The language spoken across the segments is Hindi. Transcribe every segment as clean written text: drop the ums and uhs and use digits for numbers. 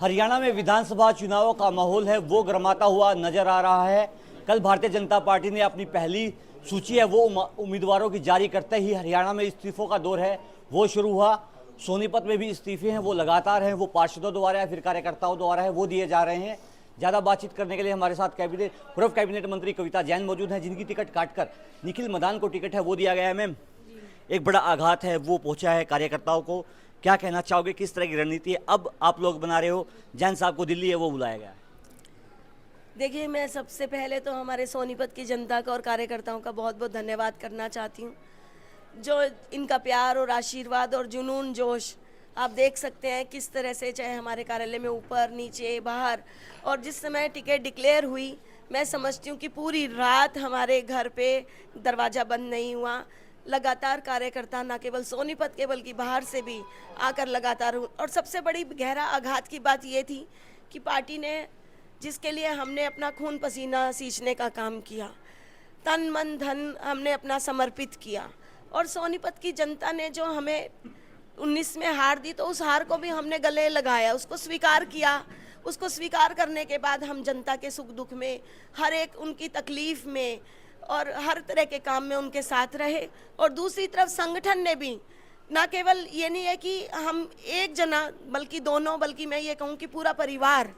हरियाणा में विधानसभा चुनावों का माहौल है वो गर्माता हुआ नजर आ रहा है। कल भारतीय जनता पार्टी ने अपनी पहली सूची है वो उम्मीदवारों की जारी करते ही हरियाणा में इस्तीफों का दौर है वो शुरू हुआ। सोनीपत में भी इस्तीफे हैं वो लगातार हैं, वो पार्षदों द्वारा या फिर कार्यकर्ताओं द्वारा है वो दिए जा रहे हैं। ज़्यादा बातचीत करने के लिए हमारे साथ पूर्व कैबिनेट मंत्री कविता जैन मौजूद हैं, जिनकी टिकट काटकर निखिल मदान को टिकट है वो दिया गया है। मैम, एक बड़ा आघात है वो पहुंचा है कार्यकर्ताओं को, क्या कहना चाहोगे, किस तरह की रणनीति है अब आप लोग बना रहे हो? जैन साहब को दिल्ली है वो बुलाया गया है। देखिए, मैं सबसे पहले तो हमारे सोनीपत की जनता का और कार्यकर्ताओं का बहुत बहुत धन्यवाद करना चाहती हूँ। जो इनका प्यार और आशीर्वाद और जुनून जोश आप देख सकते हैं किस तरह से, चाहे हमारे कार्यालय में ऊपर नीचे बाहर, और जिस समय टिकट डिक्लेयर हुई मैं समझती हूँ कि पूरी रात हमारे घर पे दरवाज़ा बंद नहीं हुआ। लगातार कार्यकर्ता न केवल सोनीपत के बल्कि बाहर से भी आकर लगातार, और सबसे बड़ी गहरा आघात की बात ये थी कि पार्टी ने जिसके लिए हमने अपना खून पसीना सींचने का काम किया, तन मन धन हमने अपना समर्पित किया, और सोनीपत की जनता ने जो हमें 19 में हार दी तो उस हार को भी हमने गले लगाया, उसको स्वीकार किया। उसको स्वीकार करने के बाद हम जनता के सुख दुख में, हर एक उनकी तकलीफ में और हर तरह के काम में उनके साथ रहे। और दूसरी तरफ संगठन ने भी, ना केवल ये नहीं है कि हम एक जना बल्कि दोनों, बल्कि मैं ये कहूँ कि पूरा परिवार,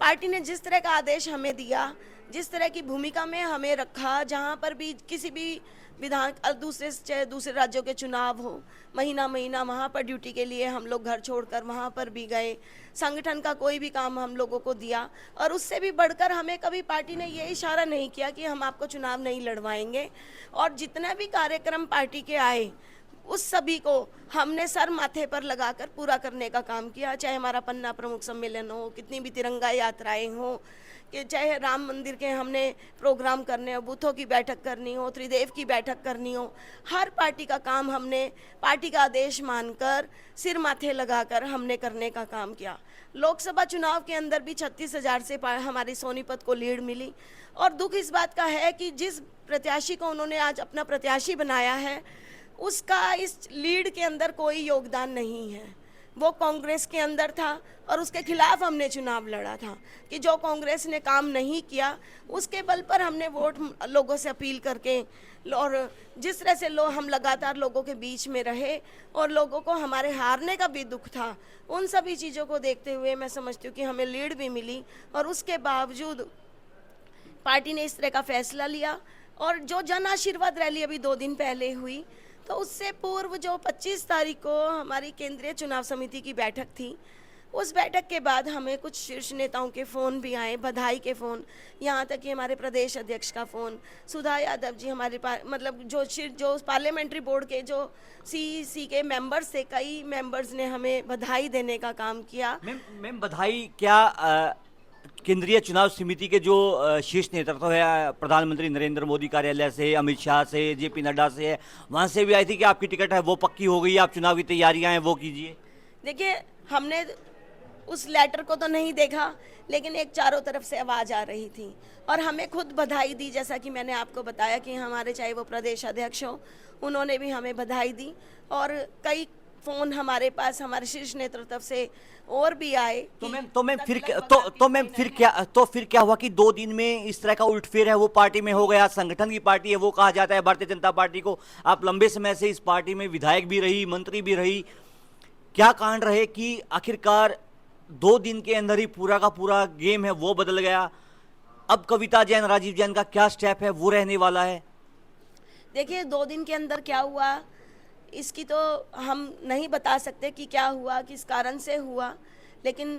पार्टी ने जिस तरह का आदेश हमें दिया, जिस तरह की भूमिका में हमें रखा, जहाँ पर भी किसी भी दूसरे राज्यों के चुनाव हो, महीना महीना वहाँ पर ड्यूटी के लिए हम लोग घर छोड़कर वहाँ पर भी गए। संगठन का कोई भी काम हम लोगों को दिया, और उससे भी बढ़कर हमें कभी पार्टी ने ये इशारा नहीं किया कि हम आपको चुनाव नहीं लड़वाएंगे। और जितने भी कार्यक्रम पार्टी के आए उस सभी को हमने सर माथे पर लगाकर पूरा करने का काम किया। चाहे हमारा पन्ना प्रमुख सम्मेलन हो, कितनी भी तिरंगा यात्राएं हो, कि चाहे राम मंदिर के हमने प्रोग्राम करने हो, बूथों की बैठक करनी हो, त्रिदेव की बैठक करनी हो, हर पार्टी का काम हमने पार्टी का आदेश मानकर सिर माथे लगाकर हमने करने का काम किया। लोकसभा चुनाव के अंदर भी 36,000 से हमारी सोनीपत को लीड मिली। और दुख इस बात का है कि जिस प्रत्याशी को उन्होंने आज अपना प्रत्याशी बनाया है उसका इस लीड के अंदर कोई योगदान नहीं है। वो कांग्रेस के अंदर था और उसके खिलाफ हमने चुनाव लड़ा था कि जो कांग्रेस ने काम नहीं किया उसके बल पर हमने वोट लोगों से अपील करके, और जिस तरह से हम लगातार लोगों के बीच में रहे और लोगों को हमारे हारने का भी दुख था, उन सभी चीज़ों को देखते हुए मैं समझती हूँ कि हमें लीड भी मिली। और उसके बावजूद पार्टी ने इस तरह का फैसला लिया। और जो जन आशीर्वाद रैली अभी 2 दिन पहले हुई, तो उससे पूर्व जो 25 तारीख को हमारी केंद्रीय चुनाव समिति की बैठक थी, उस बैठक के बाद हमें कुछ शीर्ष नेताओं के फ़ोन भी आए, बधाई के फ़ोन, यहाँ तक कि हमारे प्रदेश अध्यक्ष का फ़ोन, सुधा यादव जी हमारे मतलब जो पार्लियामेंट्री बोर्ड के जो सीईसी के मेंबर्स थे, कई मेंबर्स ने हमें बधाई देने का काम किया। मैम बधाई क्या केंद्रीय चुनाव समिति के जो शीर्ष नेतृत्व है, प्रधानमंत्री नरेंद्र मोदी कार्यालय से, अमित शाह से, जेपी नड्डा से है, वहाँ से भी आई थी कि आपकी टिकट है वो पक्की हो गई, आप चुनाव की तैयारियां हैं वो कीजिए? देखिए, हमने उस लेटर को तो नहीं देखा, लेकिन एक चारों तरफ से आवाज़ आ रही थी और हमें खुद बधाई दी। जैसा कि मैंने आपको बताया कि हमारे चाहे वो प्रदेश अध्यक्ष हो, उन्होंने भी हमें बधाई दी। और कई फ़ोन हमारे पास हमारे शीर्ष नेतृत्व से और भी आए। फिर क्या हुआ कि 2 दिन में इस तरह का उलटफेर है वो पार्टी में हो गया? संगठन की पार्टी है वो कहा जाता है भारतीय जनता पार्टी को, आप लंबे समय से इस पार्टी में विधायक भी रही, मंत्री भी रही, क्या कांड रहे कि आखिरकार 2 दिन के अंदर ही पूरा का पूरा गेम है वो बदल गया? अब कविता जैन, राजीव जैन का क्या स्टेप है वो रहने वाला है? देखिए, 2 दिन के अंदर क्या हुआ इसकी तो हम नहीं बता सकते कि क्या हुआ, किस कारण से हुआ, लेकिन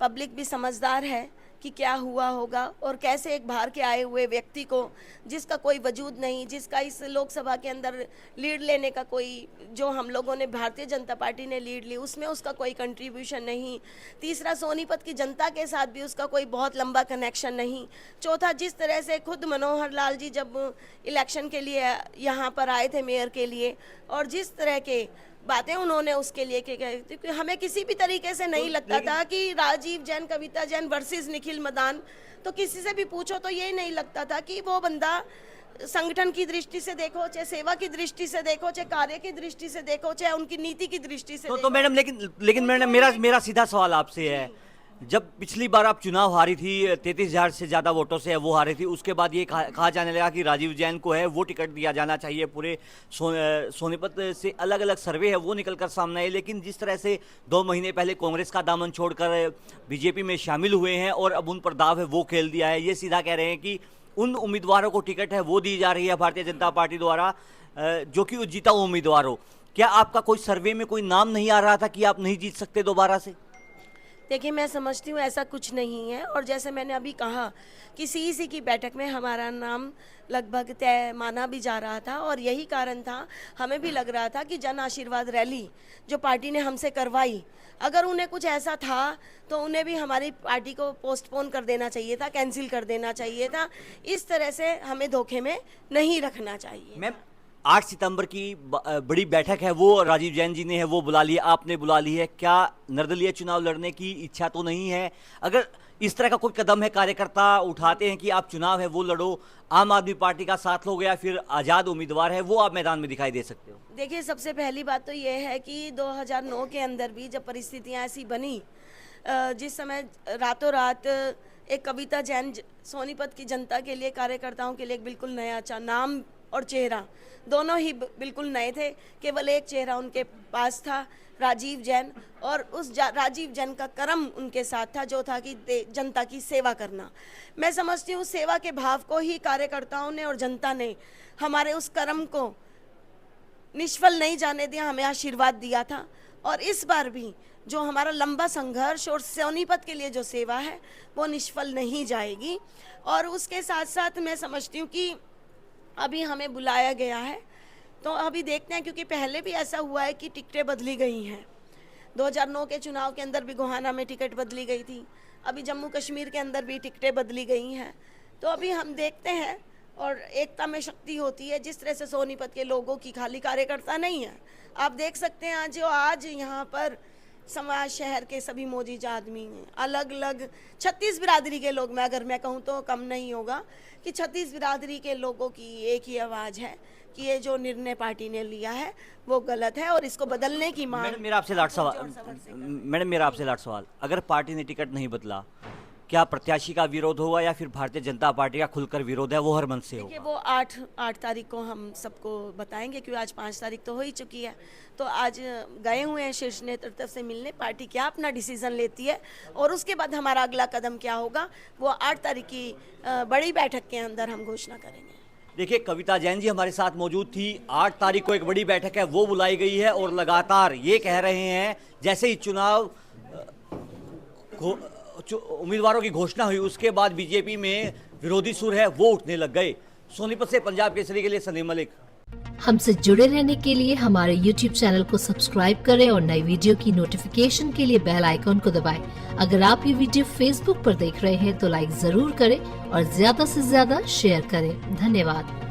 पब्लिक भी समझदार है कि क्या हुआ होगा और कैसे एक बाहर के आए हुए व्यक्ति को, जिसका कोई वजूद नहीं, जिसका इस लोकसभा के अंदर लीड लेने का कोई, जो हम लोगों ने भारतीय जनता पार्टी ने लीड ली उसमें उसका कोई कंट्रीब्यूशन नहीं। तीसरा, सोनीपत की जनता के साथ भी उसका कोई बहुत लंबा कनेक्शन नहीं। चौथा, जिस तरह से खुद मनोहर लाल जी जब इलेक्शन के लिए यहाँ पर आए थे मेयर के लिए, और जिस तरह के बातें उन्होंने उसके लिए क्योंकि हमें किसी भी तरीके से नहीं लगता था कि राजीव जैन, कविता जैन वर्सेस निखिल मदान, तो किसी से भी पूछो तो ये नहीं लगता था कि वो बंदा संगठन की दृष्टि से देखो, चाहे सेवा की दृष्टि से देखो, चाहे कार्य की दृष्टि से देखो, चाहे उनकी नीति की दृष्टि से तो मैडम, लेकिन मैडम मेरा सीधा सवाल आपसे है, जब पिछली बार आप चुनाव हारी थी 33,000 से ज़्यादा वोटों से वो हारी थी, उसके बाद ये कहा जाने लगा कि राजीव जैन को है वो टिकट दिया जाना चाहिए। पूरे सोनीपत से अलग अलग सर्वे है वो निकल कर सामने आए, लेकिन जिस तरह से 2 महीने पहले कांग्रेस का दामन छोड़कर बीजेपी में शामिल हुए हैं और अब उन पर दाव है वो खेल दिया है, ये सीधा कह रहे हैं कि उन उम्मीदवारों को टिकट है वो दी जा रही है भारतीय जनता पार्टी द्वारा जो कि जीता उम्मीदवार हो। क्या आपका कोई सर्वे में कोई नाम नहीं आ रहा था कि आप नहीं जीत सकते दोबारा से? देखिए, मैं समझती हूँ ऐसा कुछ नहीं है, और जैसे मैंने अभी कहा कि सीईसी की बैठक में हमारा नाम लगभग तय माना भी जा रहा था, और यही कारण था, हमें भी लग रहा था कि जन आशीर्वाद रैली जो पार्टी ने हमसे करवाई, अगर उन्हें कुछ ऐसा था तो उन्हें भी हमारी पार्टी को पोस्टपोन कर देना चाहिए था, कैंसिल कर देना चाहिए था। इस तरह से हमें धोखे में नहीं रखना चाहिए। मैम, 8 सितंबर की बड़ी बैठक है वो राजीव जैन जी ने है वो बुला ली है, आपने बुला ली है, क्या निर्दलीय चुनाव लड़ने की इच्छा तो नहीं है? अगर इस तरह का कोई कदम है कार्यकर्ता उठाते हैं कि आप चुनाव है वो लड़ो, आम आदमी पार्टी का साथ लोगे या फिर आज़ाद उम्मीदवार है वो आप मैदान में दिखाई दे सकते हो? देखिए, सबसे पहली बात तो ये है कि 2009 के अंदर भी जब परिस्थितियाँ ऐसी बनी, जिस समय रातों रात एक कविता जैन सोनीपत की जनता के लिए, कार्यकर्ताओं के लिए एक बिल्कुल नया नाम और चेहरा दोनों ही बिल्कुल नए थे। केवल एक चेहरा उनके पास था, राजीव जैन, और उस राजीव जैन का कर्म उनके साथ था जो था कि जनता की सेवा करना। मैं समझती हूँ सेवा के भाव को ही कार्यकर्ताओं ने और जनता ने हमारे उस कर्म को निष्फल नहीं जाने दिया, हमें आशीर्वाद दिया था। और इस बार भी जो हमारा लंबा संघर्ष और सोनीपत के लिए जो सेवा है वो निष्फल नहीं जाएगी। और उसके साथ साथ मैं समझती हूँ कि अभी हमें बुलाया गया है, तो अभी देखते हैं, क्योंकि पहले भी ऐसा हुआ है कि टिकटें बदली गई हैं। 2009 के चुनाव के अंदर भी गोहाना में टिकट बदली गई थी, अभी जम्मू कश्मीर के अंदर भी टिकटें बदली गई हैं। तो अभी हम देखते हैं, और एकता में शक्ति होती है। जिस तरह से सोनीपत के लोगों की खाली कार्यकर्ता नहीं है, आप देख सकते हैं आज यहाँ पर समाज शहर के सभी मौजूद आदमी हैं, अलग अलग 36 बिरादरी के लोग, अगर मैं कहूँ तो कम नहीं होगा कि 36 बिरादरी के लोगों की एक ही आवाज़ है कि ये जो निर्णय पार्टी ने लिया है वो गलत है और इसको बदलने की मांग। मैडम, मेरा आपसे लास्ट सवाल, अगर पार्टी ने टिकट नहीं बदला, क्या प्रत्याशी का विरोध होगा या फिर भारतीय जनता पार्टी का खुलकर विरोध है वो हर मन से होगा? देखिए, वो 8 तारीख को हम सबको बताएंगे, क्योंकि आज 5 तारीख तो हो ही चुकी है। तो आज गए हुए हैं शीर्ष नेतृत्व से मिलने, पार्टी क्या अपना डिसीजन लेती है और उसके बाद हमारा अगला कदम क्या होगा वो 8 तारीख की बड़ी बैठक के अंदर हम घोषणा करेंगे। देखिए, कविता जैन जी हमारे साथ मौजूद थी। 8 तारीख को एक बड़ी बैठक है वो बुलाई गई है और लगातार ये कह रहे हैं जैसे ही चुनाव उम्मीदवारों की घोषणा हुई उसके बाद बीजेपी में विरोधी सुर है वो उठने लग गए। सोनीपत से पंजाब केसरी के लिए सलीम मलिक। हमसे जुड़े रहने के लिए हमारे YouTube चैनल को सब्सक्राइब करें और नई वीडियो की नोटिफिकेशन के लिए बेल आइकॉन को दबाएं। अगर आप ये वीडियो Facebook पर देख रहे हैं तो लाइक जरूर करें और ज्यादा से ज्यादा शेयर करें। धन्यवाद।